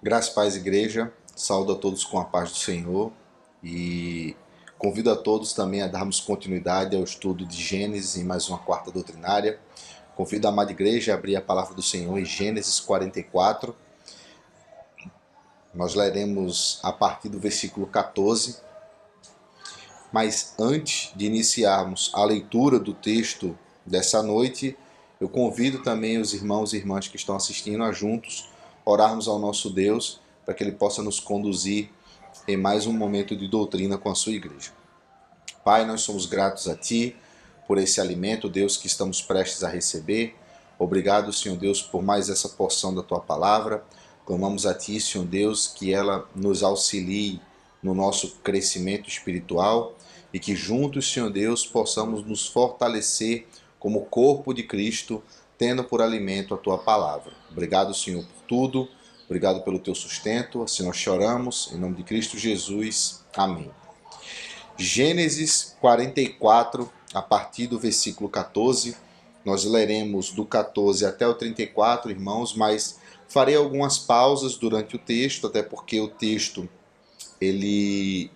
Graça e paz, igreja. Saúdo a todos com a paz do Senhor e convido a todos também a darmos continuidade ao estudo de Gênesis em mais uma quarta doutrinária. Convido a amada igreja a abrir a palavra do Senhor em Gênesis 44. Nós leremos a partir do versículo 14. Mas antes de iniciarmos a leitura do texto dessa noite, eu convido também os irmãos e irmãs que estão assistindo a juntos orarmos ao nosso Deus para que Ele possa nos conduzir em mais um momento de doutrina com a sua igreja. Pai, nós somos gratos a Ti por esse alimento, Deus, que estamos prestes a receber. Obrigado, Senhor Deus, por mais essa porção da Tua palavra. Clamamos a Ti, Senhor Deus, que ela nos auxilie no nosso crescimento espiritual e que juntos, Senhor Deus, possamos nos fortalecer como corpo de Cristo, tendo por alimento a Tua palavra. Obrigado, Senhor, por tudo. Obrigado pelo Teu sustento. Assim nós choramos, em nome de Cristo Jesus. Amém. Gênesis 44, a partir do versículo 14. Nós leremos do 14 até o 34, irmãos, mas farei algumas pausas durante o texto, até porque o texto ele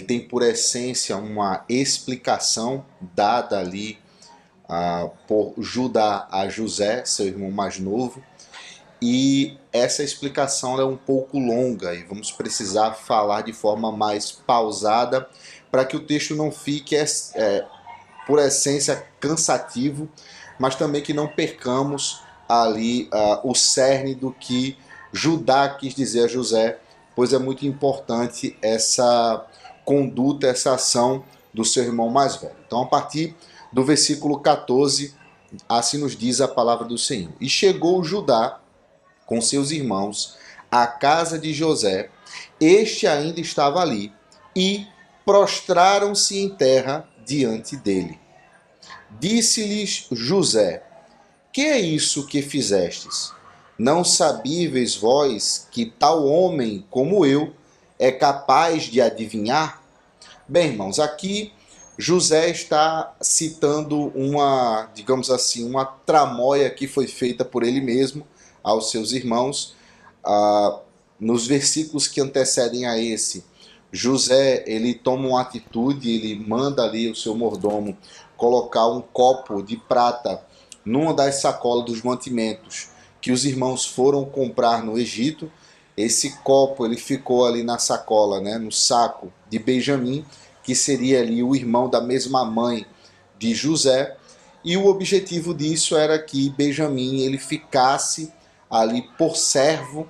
tem por essência uma explicação dada ali por Judá a José, seu irmão mais novo, e essa explicação é um pouco longa e vamos precisar falar de forma mais pausada para que o texto não fique, por essência, cansativo, mas também que não percamos ali o cerne do que Judá quis dizer a José, pois é muito importante essa conduta, essa ação do seu irmão mais velho. Então, a partir do versículo 14, assim nos diz a palavra do Senhor. E chegou Judá com seus irmãos à casa de José, este ainda estava ali, e prostraram-se em terra diante dele. Disse-lhes José: que é isso que fizestes? Não sabíveis vós que tal homem como eu é capaz de adivinhar? Bem, irmãos, aqui José está citando uma, digamos assim, uma tramóia que foi feita por ele mesmo aos seus irmãos. Nos versículos que antecedem a esse, José ele toma uma atitude, ele manda ali o seu mordomo colocar um copo de prata numa das sacolas dos mantimentos que os irmãos foram comprar no Egito. Esse copo ele ficou ali na sacola, né, no saco de Benjamim, que seria ali o irmão da mesma mãe de José, e o objetivo disso era que Benjamim ele ficasse ali por servo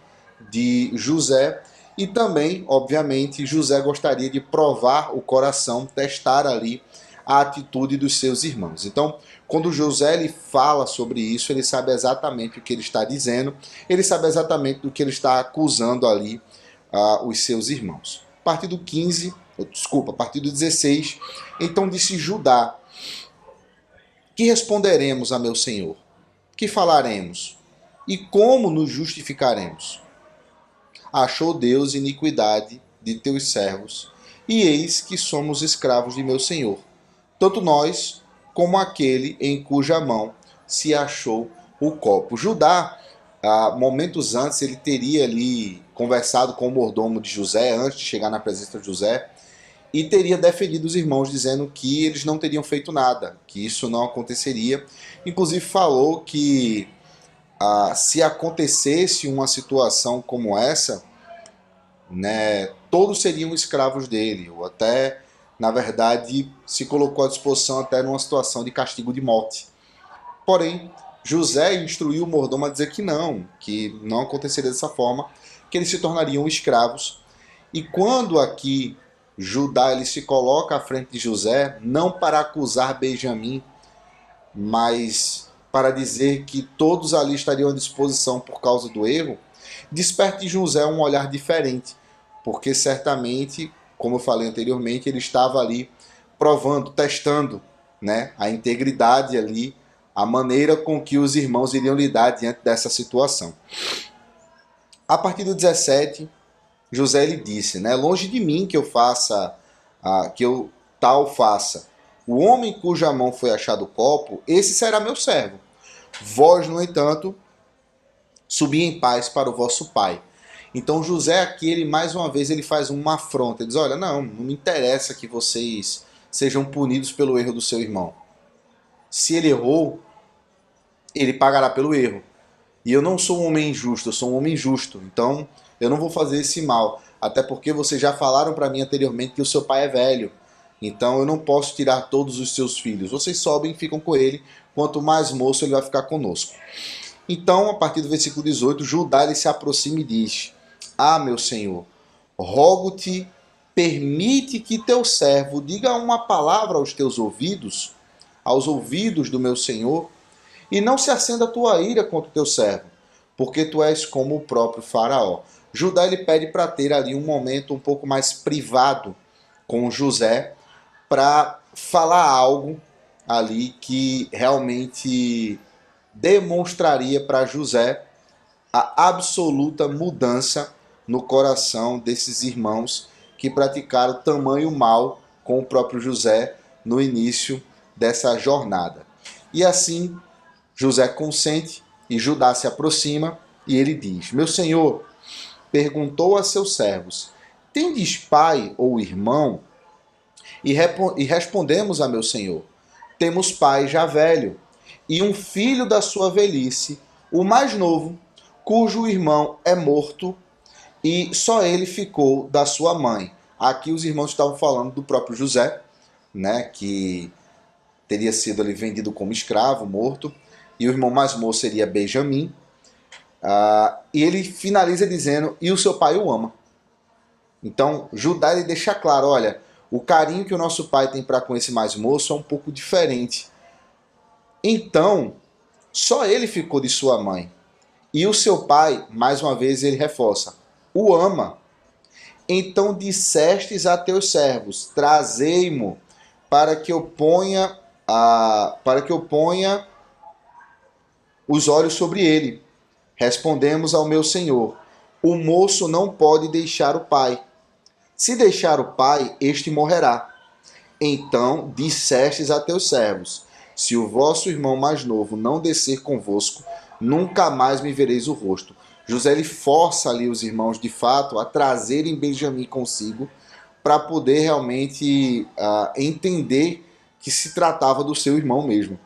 de José, e também, obviamente, José gostaria de provar o coração, testar ali a atitude dos seus irmãos. Então, quando José ele fala sobre isso, ele sabe exatamente o que ele está dizendo, ele sabe exatamente do que ele está acusando ali os seus irmãos. A partir do 16, então disse Judá: que responderemos a meu senhor? Que falaremos? E como nos justificaremos? Achou Deus iniquidade de teus servos, e eis que somos escravos de meu senhor, tanto nós como aquele em cuja mão se achou o copo. Judá, momentos antes, ele teria ali conversado com o mordomo de José, antes de chegar na presença de José, e teria defendido os irmãos, dizendo que eles não teriam feito nada, que isso não aconteceria. Inclusive falou que se acontecesse uma situação como essa, né, todos seriam escravos dele, ou até, na verdade, se colocou à disposição até numa situação de castigo de morte. Porém, José instruiu o mordomo a dizer que não aconteceria dessa forma, que eles se tornariam escravos. E quando aqui Judá ele se coloca à frente de José, não para acusar Benjamim, mas para dizer que todos ali estariam à disposição por causa do erro, desperta em José um olhar diferente, porque certamente, como eu falei anteriormente, ele estava ali provando, testando, né, a integridade ali, a maneira com que os irmãos iriam lidar diante dessa situação. A partir do 17, José ele disse, né, longe de mim que eu faça, que eu tal faça. O homem cuja mão foi achado o copo, esse será meu servo. Vós, no entanto, subi em paz para o vosso pai. Então José aqui, ele mais uma vez, ele faz uma afronta. Ele diz, olha, não me interessa que vocês sejam punidos pelo erro do seu irmão. Se ele errou, ele pagará pelo erro. E eu não sou um homem injusto, eu sou um homem justo. Então, eu não vou fazer esse mal. Até porque vocês já falaram para mim anteriormente que o seu pai é velho. Então, eu não posso tirar todos os seus filhos. Vocês sobem e ficam com ele. Quanto mais moço, ele vai ficar conosco. Então, a partir do versículo 18, Judá ele se aproxima e diz, ah, meu senhor, rogo-te, permite que teu servo diga uma palavra aos teus ouvidos, aos ouvidos do meu senhor, e não se acenda a tua ira contra o teu servo, porque tu és como o próprio faraó. Judá ele pede para ter ali um momento um pouco mais privado com José, para falar algo ali que realmente demonstraria para José a absoluta mudança no coração desses irmãos que praticaram tamanho mal com o próprio José no início dessa jornada. E assim, José consente e Judá se aproxima e ele diz, meu senhor perguntou a seus servos, tendes pai ou irmão? E respondemos a meu senhor, temos pai já velho, e um filho da sua velhice, o mais novo, cujo irmão é morto, e só ele ficou da sua mãe. Aqui os irmãos estavam falando do próprio José, né, que teria sido ali vendido como escravo, morto, e o irmão mais moço seria Benjamim, e ele finaliza dizendo, e o seu pai o ama. Então, Judá ele deixa claro, olha, o carinho que o nosso pai tem para com esse mais moço é um pouco diferente. Então, só ele ficou de sua mãe. E o seu pai, mais uma vez, ele reforça, o ama. Então dissestes a teus servos, trazei-mo para que eu ponha os olhos sobre ele. Respondemos ao meu senhor, o moço não pode deixar o pai. Se deixar o pai, este morrerá. Então dissestes a teus servos, se o vosso irmão mais novo não descer convosco, nunca mais me vereis o rosto. José ele força ali os irmãos de fato a trazerem Benjamim consigo para poder realmente entender que se tratava do seu irmão mesmo.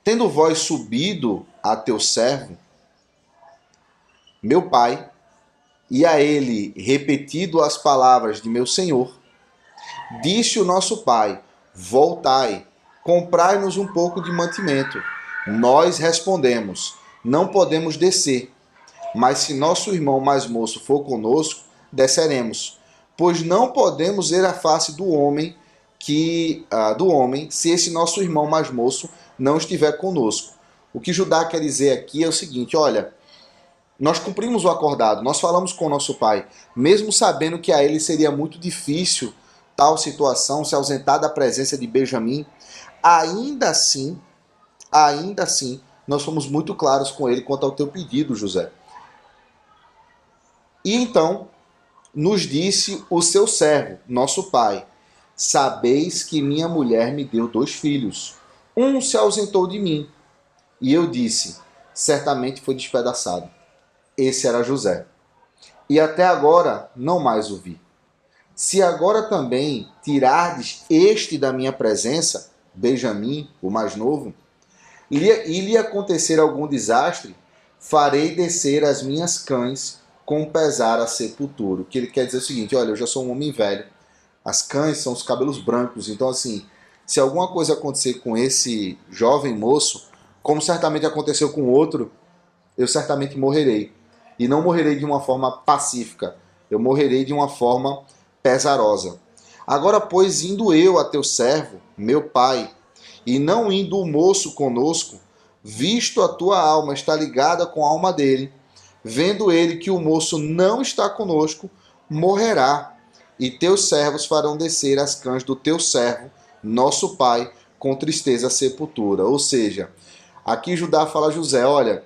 Tendo vós subido a teu servo, meu pai, e a ele repetido as palavras de meu senhor, disse o nosso pai, voltai, comprai-nos um pouco de mantimento. Nós respondemos, não podemos descer, mas se nosso irmão mais moço for conosco, desceremos, pois não podemos ver a face do homem se esse nosso irmão mais moço não estiver conosco. O que Judá quer dizer aqui é o seguinte, olha, nós cumprimos o acordado, nós falamos com o nosso pai, mesmo sabendo que a ele seria muito difícil tal situação, se ausentar da presença de Benjamim, ainda assim, nós fomos muito claros com ele quanto ao teu pedido, José. E então, nos disse o seu servo, nosso pai, sabeis que minha mulher me deu 2 filhos. Um se ausentou de mim, e eu disse, certamente foi despedaçado. Esse era José. E até agora não mais o vi. Se agora também tirardes este da minha presença, Benjamim, o mais novo, e lhe acontecer algum desastre, farei descer as minhas cães com pesar a sepultura. O que ele quer dizer é o seguinte, olha, eu já sou um homem velho, as cães são os cabelos brancos, então assim, se alguma coisa acontecer com esse jovem moço, como certamente aconteceu com outro, eu certamente morrerei. E não morrerei de uma forma pacífica, eu morrerei de uma forma pesarosa. Agora, pois, indo eu a teu servo, meu pai, e não indo o moço conosco, visto a tua alma está ligada com a alma dele, vendo ele que o moço não está conosco, morrerá, e teus servos farão descer as cães do teu servo, nosso pai, com tristeza à sepultura. Ou seja, aqui Judá fala a José, olha,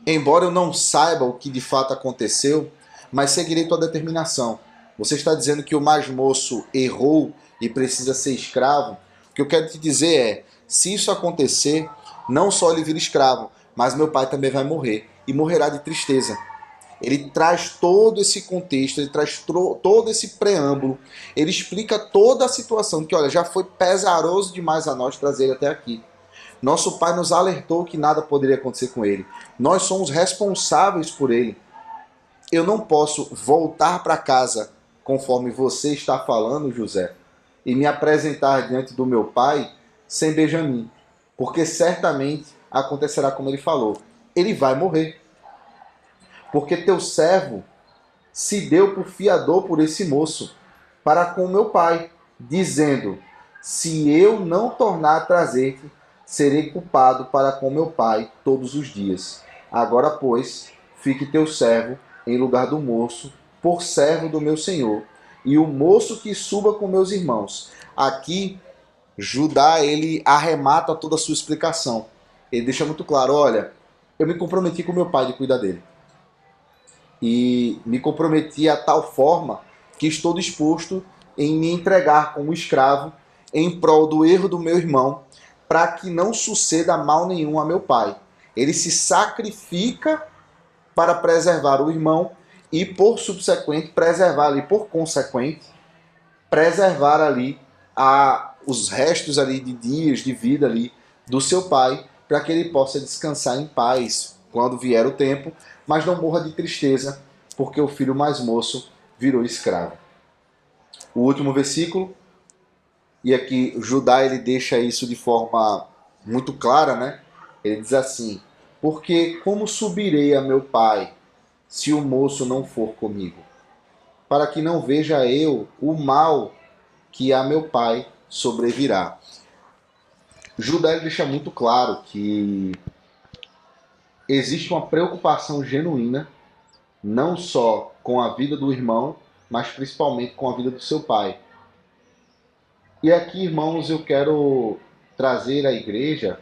embora eu não saiba o que de fato aconteceu, mas seguirei tua determinação. Você está dizendo que o mais moço errou e precisa ser escravo? O que eu quero te dizer é, se isso acontecer, não só ele vira escravo, mas meu pai também vai morrer, e morrerá de tristeza. Ele traz todo esse contexto, ele traz todo esse preâmbulo, ele explica toda a situação, que olha, já foi pesaroso demais a nós trazer ele até aqui. Nosso pai nos alertou que nada poderia acontecer com ele. Nós somos responsáveis por ele. Eu não posso voltar para casa, conforme você está falando, José, e me apresentar diante do meu pai sem Benjamim, porque certamente acontecerá como ele falou. Ele vai morrer, porque teu servo se deu por fiador por esse moço, para com meu pai, dizendo, se eu não tornar a trazer-te, serei culpado para com meu pai todos os dias. Agora, pois, fique teu servo em lugar do moço, por servo do meu senhor, e o moço que suba com meus irmãos. Aqui, Judá, ele arremata toda a sua explicação. Ele deixa muito claro, olha, eu me comprometi com meu pai de cuidar dele. E me comprometi a tal forma que estou disposto em me entregar como escravo em prol do erro do meu irmão, para que não suceda mal nenhum a meu pai. Ele se sacrifica para preservar o irmão e, por subsequente, preservar ali, por consequente, preservar ali os restos ali de dias de vida ali do seu pai, para que ele possa descansar em paz quando vier o tempo, mas não morra de tristeza, porque o filho mais moço virou escravo. O último versículo, e aqui Judá ele deixa isso de forma muito clara, né? Ele diz assim, porque como subirei a meu pai se o moço não for comigo? Para que não veja eu o mal que a meu pai sobrevirá. Judá ele deixa muito claro que existe uma preocupação genuína, não só com a vida do irmão, mas principalmente com a vida do seu pai. E aqui, irmãos, eu quero trazer à igreja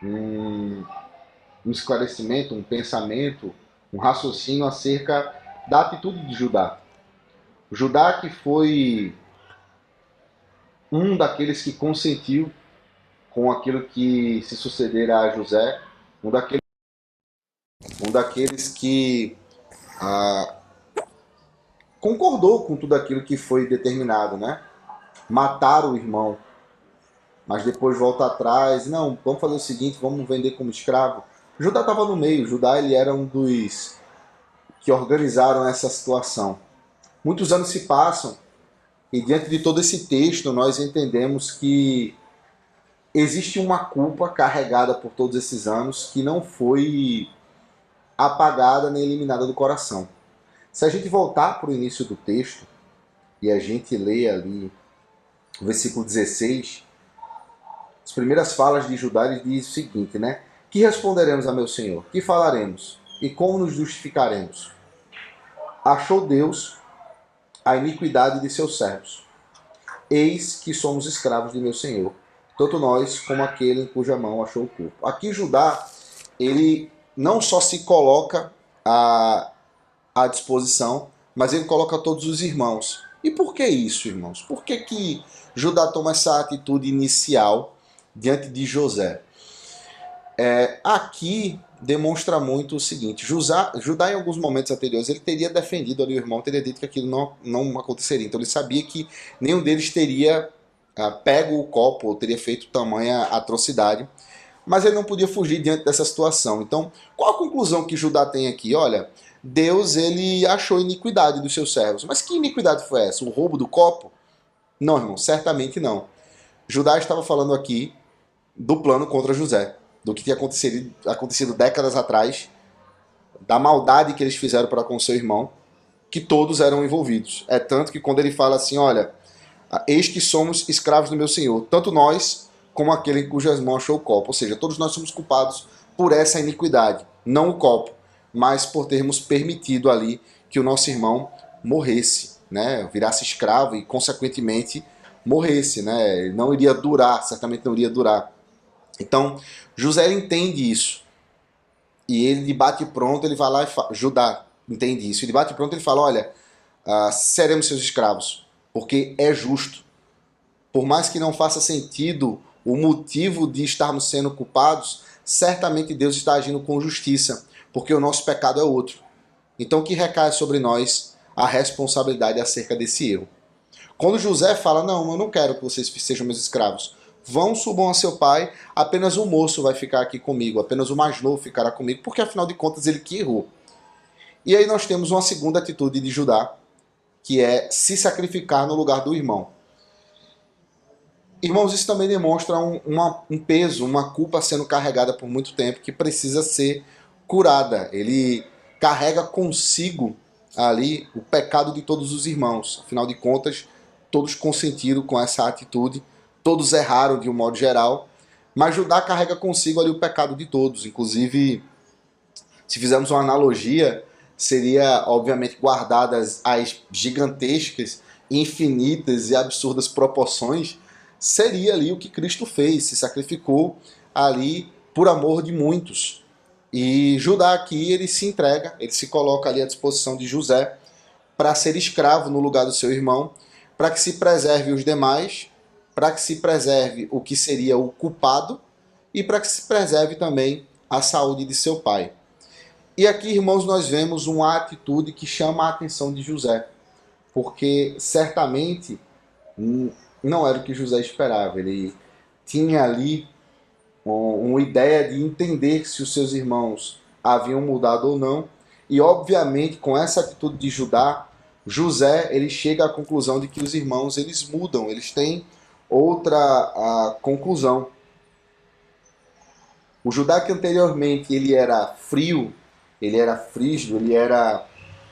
um esclarecimento, um pensamento, um raciocínio acerca da atitude de Judá. Judá que foi um daqueles que consentiu com aquilo que se sucedera a José, um daqueles que ah, concordou com tudo aquilo que foi determinado, né? Matar o irmão, mas depois volta atrás, não, vamos fazer o seguinte, vamos vender como escravo. Judá estava no meio, Judá ele era um dos que organizaram essa situação. Muitos anos se passam e diante de todo esse texto nós entendemos que existe uma culpa carregada por todos esses anos que não foi apagada nem eliminada do coração. Se a gente voltar para o início do texto e a gente ler ali o versículo 16, as primeiras falas de Judá ele diz o seguinte, né? Que responderemos a meu Senhor? Que falaremos? E como nos justificaremos? Achou Deus a iniquidade de seus servos. Eis que somos escravos de meu Senhor, tanto nós como aquele em cuja mão achou o corpo. Aqui Judá, ele não só se coloca à disposição, mas ele coloca todos os irmãos. E por que isso, irmãos? Por que Judá toma essa atitude inicial diante de José? Aqui demonstra muito o seguinte, Judá em alguns momentos anteriores ele teria defendido ali o irmão, teria dito que aquilo não aconteceria, então ele sabia que nenhum deles teria pego o copo ou teria feito tamanha atrocidade, mas ele não podia fugir diante dessa situação. Então qual a conclusão que Judá tem aqui? Olha, Deus ele achou iniquidade dos seus servos, mas que iniquidade foi essa? O roubo do copo? Não, irmão, certamente não. Judá estava falando aqui do plano contra José, do que tinha acontecido décadas atrás, da maldade que eles fizeram para com seu irmão, que todos eram envolvidos. É tanto que quando ele fala assim, olha, eis que somos escravos do meu Senhor, tanto nós como aquele em cujas mãos achou o copo. Ou seja, todos nós somos culpados por essa iniquidade, não o copo, mas por termos permitido ali que o nosso irmão morresse, né? Virasse escravo e, consequentemente, morresse, né? Ele não iria durar, certamente não iria durar. Então, José entende isso. E ele de bate pronto, ele vai lá e fala, Judá entende isso. E de bate pronto ele fala, olha, seremos seus escravos, porque é justo. Por mais que não faça sentido o motivo de estarmos sendo culpados, certamente Deus está agindo com justiça, porque o nosso pecado é outro. Então que recai sobre nós a responsabilidade acerca desse erro. Quando José fala, não, eu não quero que vocês sejam meus escravos, vão, subam a seu pai, apenas o moço vai ficar aqui comigo, apenas o mais novo ficará comigo, porque afinal de contas ele que errou. E aí nós temos uma segunda atitude de Judá, que é se sacrificar no lugar do irmão. Irmãos, isso também demonstra um peso, uma culpa sendo carregada por muito tempo, que precisa ser curada. Ele carrega consigo ali o pecado de todos os irmãos. Afinal de contas, todos consentiram com essa atitude, todos erraram de um modo geral, mas Judá carrega consigo ali o pecado de todos. Inclusive, se fizermos uma analogia, seria obviamente guardadas as gigantescas, infinitas e absurdas proporções, seria ali o que Cristo fez, se sacrificou ali por amor de muitos. E Judá aqui, ele se entrega, ele se coloca ali à disposição de José para ser escravo no lugar do seu irmão, para que se preserve os demais, para que se preserve o que seria o culpado e para que se preserve também a saúde de seu pai. E aqui, irmãos, nós vemos uma atitude que chama a atenção de José, porque certamente não era o que José esperava. Ele tinha ali uma ideia de entender se os seus irmãos haviam mudado ou não. E, obviamente, com essa atitude de Judá, José ele chega à conclusão de que os irmãos eles mudam, eles têm outra conclusão. O Judá que anteriormente ele era frio, ele era frígido, ele era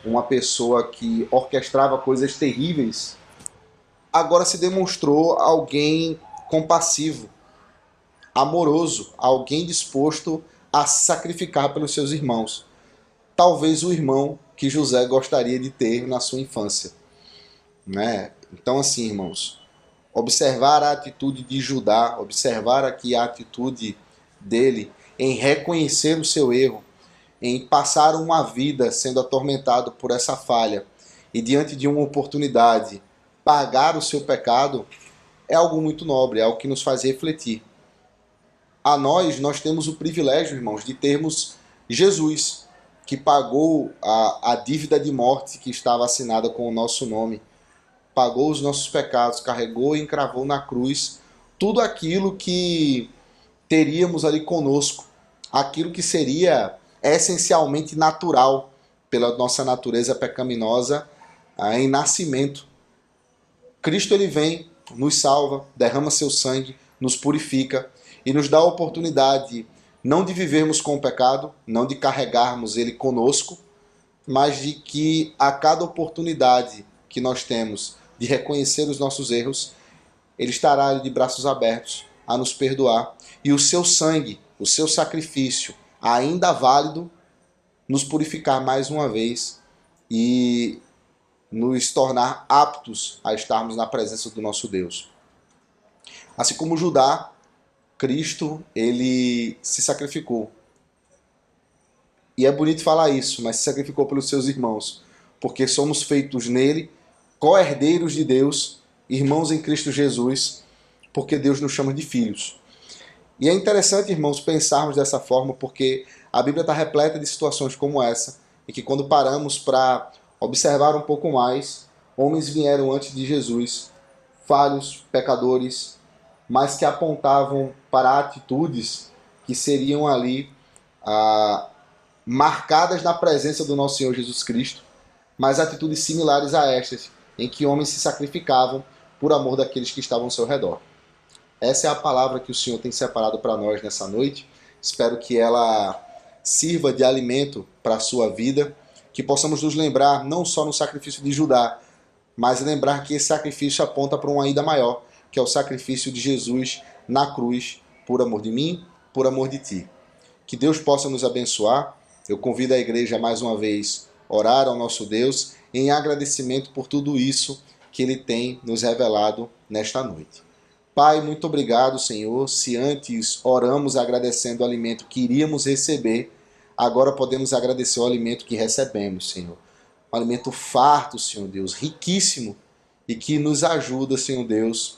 uma pessoa que orquestrava coisas terríveis, agora se demonstrou alguém compassivo, amoroso, alguém disposto a se sacrificar pelos seus irmãos. Talvez o irmão que José gostaria de ter na sua infância, né? Então assim, irmãos, observar a atitude de Judá, observar aqui a atitude dele em reconhecer o seu erro, em passar uma vida sendo atormentado por essa falha e diante de uma oportunidade pagar o seu pecado, é algo muito nobre, é algo que nos faz refletir. Nós temos o privilégio, irmãos, de termos Jesus, que pagou a dívida de morte que estava assinada com o nosso nome, pagou os nossos pecados, carregou e encravou na cruz tudo aquilo que teríamos ali conosco, aquilo que seria essencialmente natural pela nossa natureza pecaminosa em nascimento. Cristo ele vem, nos salva, derrama seu sangue, nos purifica e nos dá a oportunidade não de vivermos com o pecado, não de carregarmos ele conosco, mas de que a cada oportunidade que nós temos de reconhecer os nossos erros, ele estará ali de braços abertos a nos perdoar. E o seu sangue, o seu sacrifício, ainda válido, nos purificar mais uma vez e nos tornar aptos a estarmos na presença do nosso Deus. Assim como Judá, Cristo, ele se sacrificou. E é bonito falar isso, mas se sacrificou pelos seus irmãos, porque somos feitos nele, co-herdeiros de Deus, irmãos em Cristo Jesus, porque Deus nos chama de filhos. E é interessante, irmãos, pensarmos dessa forma, porque a Bíblia está repleta de situações como essa, e que quando paramos para observar um pouco mais, homens vieram antes de Jesus, falhos, pecadores, mas que apontavam para atitudes que seriam ali marcadas na presença do nosso Senhor Jesus Cristo, mas atitudes similares a estas, em que homens se sacrificavam por amor daqueles que estavam ao seu redor. Essa é a palavra que o Senhor tem separado para nós nessa noite. Espero que ela sirva de alimento para a sua vida, que possamos nos lembrar não só no sacrifício de Judá, mas lembrar que esse sacrifício aponta para uma ainda maior, que é o sacrifício de Jesus na cruz, por amor de mim, por amor de ti. Que Deus possa nos abençoar. Eu convido a igreja mais uma vez a orar ao nosso Deus em agradecimento por tudo isso que Ele tem nos revelado nesta noite. Pai, muito obrigado, Senhor. Se antes oramos agradecendo o alimento que iríamos receber, agora podemos agradecer o alimento que recebemos, Senhor. um alimento farto, Senhor Deus, riquíssimo, e que nos ajuda, Senhor Deus,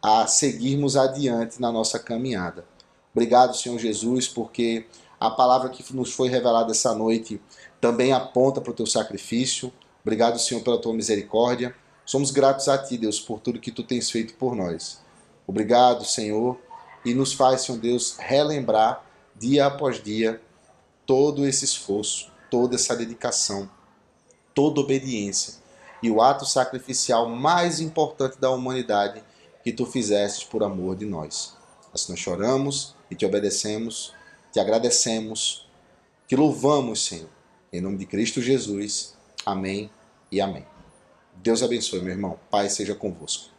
a seguirmos adiante na nossa caminhada. Obrigado, Senhor Jesus, porque a palavra que nos foi revelada essa noite também aponta para o teu sacrifício. Obrigado, Senhor, pela tua misericórdia. Somos gratos a ti, Deus, por tudo que tu tens feito por nós. Obrigado, Senhor, e nos faz, Senhor Deus, relembrar dia após dia todo esse esforço, toda essa dedicação, toda obediência e o ato sacrificial mais importante da humanidade que tu fizestes por amor de nós. Assim nós choramos e te obedecemos, te agradecemos, te louvamos, Senhor. Em nome de Cristo Jesus. Amém e amém. Deus abençoe, meu irmão. Pai seja convosco.